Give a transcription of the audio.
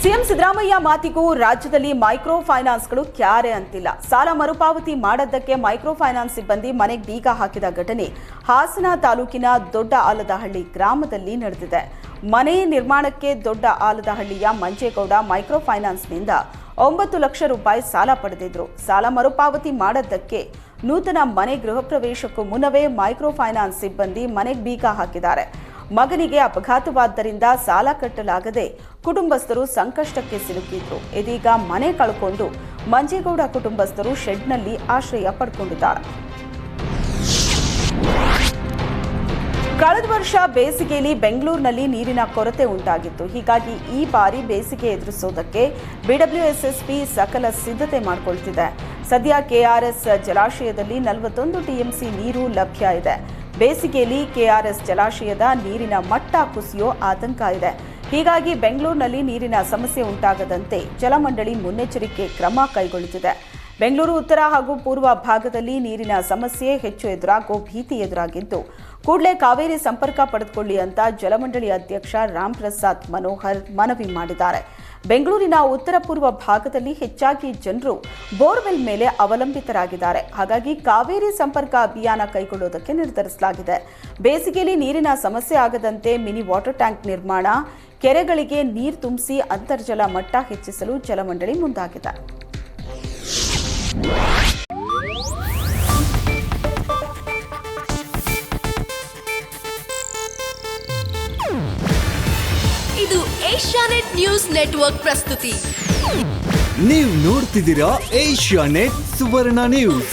CM Siddaramaiah ಮಾತಿಗೂ ರಾಜ್ಯದಲ್ಲಿ micro ಫೈನಾನ್ಸ್ಗಳು ಕ್ಯಾರೆ ಅಂತಿಲ್ಲ. ಸಾಲ ಮರುಪಾವತಿ ಮಾಡದ್ದಕ್ಕೆ ಮೈಕ್ರೋ ಫೈನಾನ್ಸ್ ಸಿಬ್ಬಂದಿ ಮನೆಗೆ ಬೀಗ ಹಾಕಿದ ಘಟನೆ ಹಾಸನ ತಾಲೂಕಿನ ದೊಡ್ಡ ಆಲದಹಳ್ಳಿ ಗ್ರಾಮದಲ್ಲಿ ನಡೆದಿದೆ. ಮನೆ ನಿರ್ಮಾಣಕ್ಕೆ ದೊಡ್ಡ ಆಲದಹಳ್ಳಿಯ ಮಂಜೇಗೌಡ ಮೈಕ್ರೋ ಫೈನಾನ್ಸ್ನಿಂದ 9 ಲಕ್ಷ ರೂಪಾಯಿ ಸಾಲ ಪಡೆದಿದ್ರು. ಸಾಲ ಮರುಪಾವತಿ ಮಾಡದ್ದಕ್ಕೆ ನೂತನ ಮನೆ ಗೃಹ ಪ್ರವೇಶಕ್ಕೂ ಮುನ್ನವೇ ಮೈಕ್ರೋ ಫೈನಾನ್ಸ್ ಸಿಬ್ಬಂದಿ ಮನೆಗೆ ಬೀಗ ಹಾಕಿದ್ದಾರೆ. ಮಗನಿಗೆ ಅಪಘಾತವಾದ್ದರಿಂದ ಸಾಲ ಕಟ್ಟಲಾಗದೆ ಕುಟುಂಬಸ್ಥರು ಸಂಕಷ್ಟಕ್ಕೆ ಸಿಲುಕಿದ್ರು. ಇದೀಗ ಮನೆ ಕಳ್ಕೊಂಡು ಮಂಜೇಗೌಡ ಕುಟುಂಬಸ್ಥರು ಶೆಡ್ನಲ್ಲಿ ಆಶ್ರಯ ಪಡ್ಕೊಂಡಿದ್ದಾರೆ. ಕಳೆದ ವರ್ಷ ಬೇಸಿಗೆಯಲ್ಲಿ ಬೆಂಗಳೂರಿನಲ್ಲಿ ನೀರಿನ ಕೊರತೆ ಉಂಟಾಗಿತ್ತು. ಹೀಗಾಗಿ ಈ ಬಾರಿ ಬೇಸಿಗೆ ಎದುರಿಸೋದಕ್ಕೆ ಬಿಡಬ್ಲ್ಯೂಎಸ್ಎಸ್ಪಿ ಸಕಲ ಸಿದ್ಧತೆ ಮಾಡಿಕೊಳ್ತಿದೆ. ಸದ್ಯ ಕೆಆರ್ಎಸ್ ಜಲಾಶಯದಲ್ಲಿ 41 ಟಿಎಂಸಿ ನೀರು ಲಭ್ಯ ಇದೆ. ಬೇಸಿಗೆಯಲ್ಲಿ ಕೆಆರ್ಎಸ್ ಜಲಾಶಯದ ನೀರಿನ ಮಟ್ಟ ಕುಸಿಯೋ ಆತಂಕ ಇದೆ. ಹೀಗಾಗಿ ಬೆಂಗಳೂರಿನಲ್ಲಿ ನೀರಿನ ಸಮಸ್ಯೆ ಉಂಟಾಗದಂತೆ ಜಲಮಂಡಳಿ ಮುನ್ನೆಚ್ಚರಿಕೆ ಕ್ರಮ ಕೈಗೊಳ್ಳುತ್ತಿದೆ. ಬೆಂಗಳೂರು ಉತ್ತರ ಹಾಗೂ ಪೂರ್ವ ಭಾಗದಲ್ಲಿ ನೀರಿನ ಸಮಸ್ಯೆ ಹೆಚ್ಚು ಎದುರಾಗೋ ಭೀತಿ ಎದುರಾಗಿದ್ದು, ಕೂಡಲೇ ಕಾವೇರಿ ಸಂಪರ್ಕ ಪಡೆದುಕೊಳ್ಳಿ ಅಂತ ಜಲಮಂಡಳಿ ಅಧ್ಯಕ್ಷ ರಾಮ್ ಪ್ರಸಾದ್ ಮನೋಹರ್ ಮನವಿ ಮಾಡಿದ್ದಾರೆ. ಬೆಂಗಳೂರಿನ ಉತ್ತರ ಪೂರ್ವ ಭಾಗದಲ್ಲಿ ಹೆಚ್ಚಾಗಿ ಜನರು ಬೋರ್ವೆಲ್ ಮೇಲೆ ಅವಲಂಬಿತರಾಗಿದ್ದಾರೆ. ಹಾಗಾಗಿ ಕಾವೇರಿ ಸಂಪರ್ಕ ಅಭಿಯಾನ ಕೈಗೊಳ್ಳುವುದಕ್ಕೆ ನಿರ್ಧರಿಸಲಾಗಿದೆ. ಬೇಸಿಗೆಯಲ್ಲಿ ನೀರಿನ ಸಮಸ್ಯೆ ಆಗದಂತೆ ಮಿನಿ ವಾಟರ್ ಟ್ಯಾಂಕ್ ನಿರ್ಮಾಣ, ಕೆರೆಗಳಿಗೆ ನೀರು ತುಂಬಿಸಿ ಅಂತರ್ಜಲ ಮಟ್ಟ ಹೆಚ್ಚಿಸಲು ಜಲಮಂಡಳಿ ಮುಂದಾಗಿದೆ. ಇದು ಏಷ್ಯಾನೆಟ್ ನ್ಯೂಸ್ ನೆಟ್ವರ್ಕ್ ಪ್ರಸ್ತುತಿ. ನೀವು ನೋಡ್ತಿದ್ದೀರಾ ಏಷ್ಯಾನೆಟ್ ಸುವರ್ಣ ನ್ಯೂಸ್.